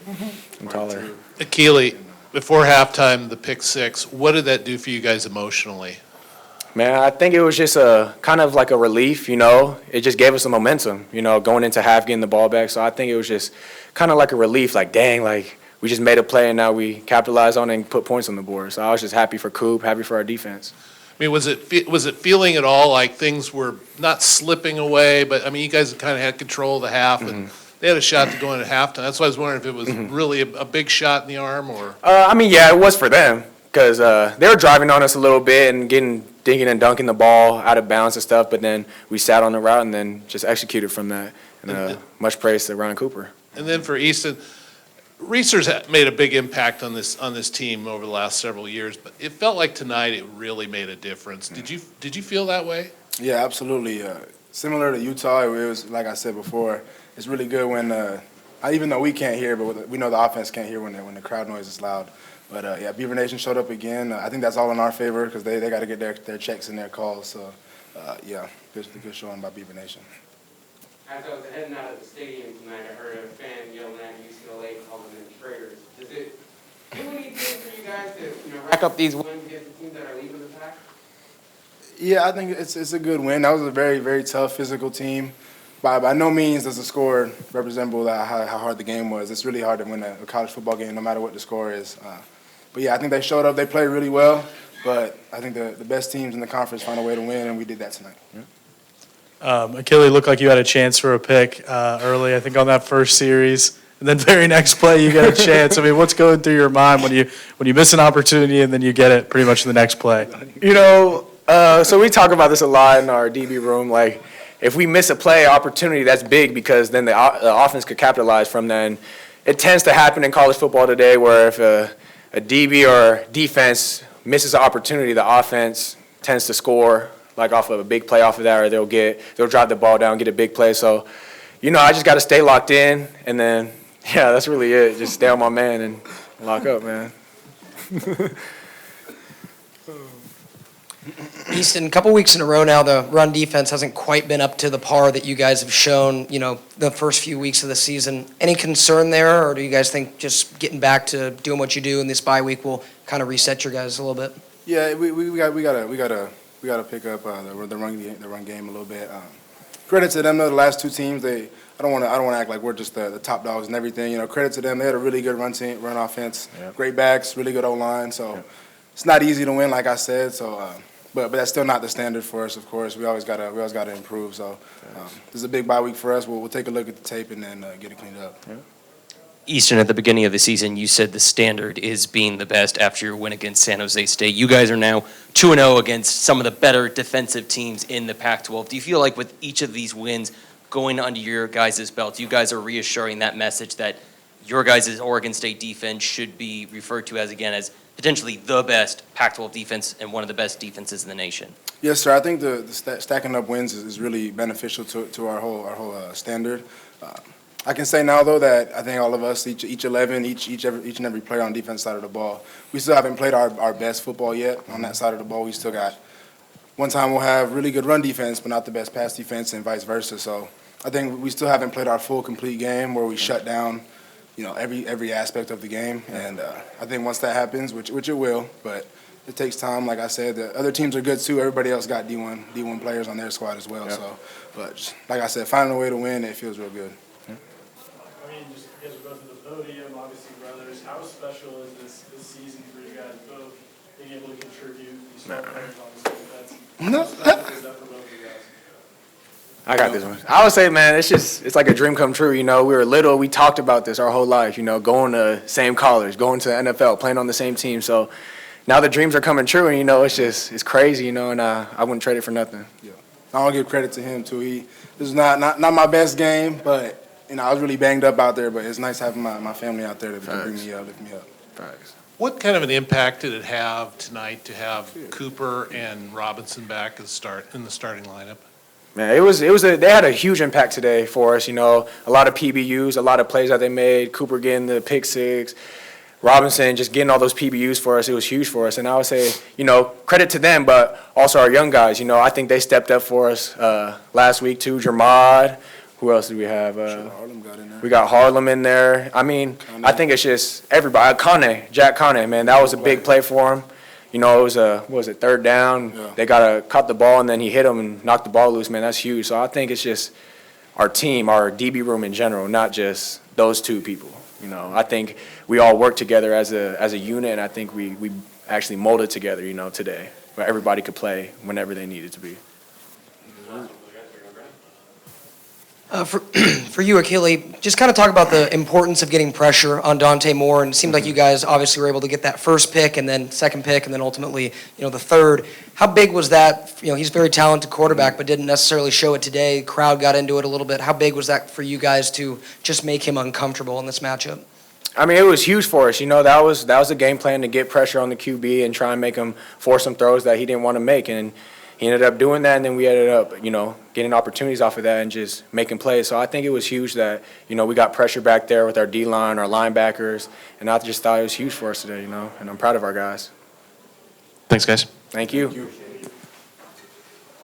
I'm taller. Akili, before halftime, the pick six, what did that do for you guys emotionally? Man, I think it was just a kind of like a relief, It just gave us some momentum, going into half, getting the ball back. So I think it was just kind of like a relief, like, dang, like we just made a play and now we capitalized on it and put points on the board. So I was just happy for Coop, happy for our defense. I mean, was it feeling at all like things were not slipping away, but, I mean, you guys kind of had control of the half, and they had a shot to go in at halftime. That's why I was wondering if it was really a big shot in the arm or. I mean, yeah, it was for them because they were driving on us a little bit and dinking and dunking the ball out of bounds and stuff, but then we sat on the route and then just executed from that. And much praise to Ryan Cooper. And then for Easton, Reeser's made a big impact on this team over the last several years, but it felt like tonight it really made a difference. Did you feel that way? Yeah, absolutely. Similar to Utah, it was like I said before. It's really good when even though we can't hear, but we know the offense can't hear when the crowd noise is loud. But yeah, Beaver Nation showed up again. I think that's all in our favor because they got to get their checks and their calls. So yeah, good showing by Beaver Nation. As I was heading out of the stadium tonight, I heard a fan yelling at UCLA, calling them traitors. Does it do anything for you guys to rack up these wins against the teams that are leaving the pack? Yeah, I think it's a good win. That was a very, very tough physical team. By no means does the score represent how hard the game was. It's really hard to win a college football game no matter what the score is. But yeah, I think they showed up. They played really well. But I think the best teams in the conference find a way to win, and we did that tonight. Yeah. Achille, looked like you had a chance for a pick early, I think, on that first series. And then very next play, you get a chance. I mean, what's going through your mind when you miss an opportunity and then you get it pretty much in the next play? So we talk about this a lot in our DB room. Like, if we miss a play opportunity, that's big because then the offense could capitalize from that. And it tends to happen in college football today where if a DB or defense misses an opportunity, the offense tends to score like off of a big play off of that, or they'll drive the ball down, get a big play. So, I just got to stay locked in, and then, yeah, that's really it. Just stay on my man and lock up, man. Easton, a couple weeks in a row now, the run defense hasn't quite been up to the par that you guys have shown, the first few weeks of the season. Any concern there, or do you guys think just getting back to doing what you do in this bye week will kind of reset your guys a little bit? Yeah, we gotta pick up the run game a little bit. Credit to them though. The last two teams, I don't want to act like we're just the top dogs and everything. Credit to them. They had a really good run offense, great backs, really good O-line. So it's not easy to win, like I said. So, but that's still not the standard for us. Of course, we always gotta improve. So this is a big bye week for us. We'll take a look at the tape and then get it cleaned up. Yeah. Easton, at the beginning of the season, you said the standard is being the best after your win against San Jose State. You guys are now 2-0 against some of the better defensive teams in the Pac-12. Do you feel like with each of these wins going under your guys' belt, you guys are reassuring that message that your guys' Oregon State defense should be referred to as potentially the best Pac-12 defense and one of the best defenses in the nation? Yes, sir. I think the stacking up wins is really beneficial to our whole standard. I can say now, though, that I think all of us, each 11, each and every player on defense side of the ball, we still haven't played our best football yet on that side of the ball. We still got one time we'll have really good run defense, but not the best pass defense, and vice versa. So I think we still haven't played our full, complete game where we shut down, every aspect of the game. And I think once that happens, which it will, but it takes time. Like I said, the other teams are good too. Everybody else got D1 players on their squad as well. Yep. So, but like I said, finding a way to win, it feels real good. Just you guys are both at the podium, obviously brothers. How special is this season for you guys both being able to contribute? You saw players obviously. How special is that for both of you guys? I got this one. I would say, man, it's like a dream come true. We were little, we talked about this our whole life. Going to same college, going to NFL, playing on the same team. So now the dreams are coming true, and it's crazy. And I wouldn't trade it for nothing. Yeah, I want to give credit to him too. This is not my best game, but. I was really banged up out there, but it's nice having my family out there to bring me up, lift me up. Thanks. What kind of an impact did it have tonight to have Cooper and Robinson back in the starting lineup? Man, they had a huge impact today for us. A lot of PBUs, a lot of plays that they made. Cooper getting the pick six, Robinson just getting all those PBUs for us. It was huge for us, and I would say, credit to them, but also our young guys. I think they stepped up for us last week too. Jermad, Who else do we have? Harlem got in there. We got Harlem in there. I mean, I think it's just everybody. Jack Conne, man, that was a big play for him. You know, it was what was it, 3rd down? Yeah. They caught the ball, and then he hit him and knocked the ball loose, man. That's huge. So I think it's just our team, our DB room in general, not just those 2 people. You know, I think we all work together as a unit, and I think we actually molded together, you know, today, where everybody could play whenever they needed to be. For you, Achille, just kind of talk about the importance of getting pressure on Dante Moore, and it seemed like you guys obviously were able to get that first pick and then second pick and then ultimately, the third. How big was that? He's a very talented quarterback, but didn't necessarily show it today. Crowd got into it a little bit. How big was that for you guys to just make him uncomfortable in this matchup? I mean, it was huge for us. You know, that was a game plan to get pressure on the QB and try and make him force some throws that he didn't want to make, and he ended up doing that, and then we ended up, getting opportunities off of that and just making plays. So I think it was huge that, we got pressure back there with our D-line, our linebackers, and I just thought it was huge for us today, and I'm proud of our guys. Thanks, guys. Thank you.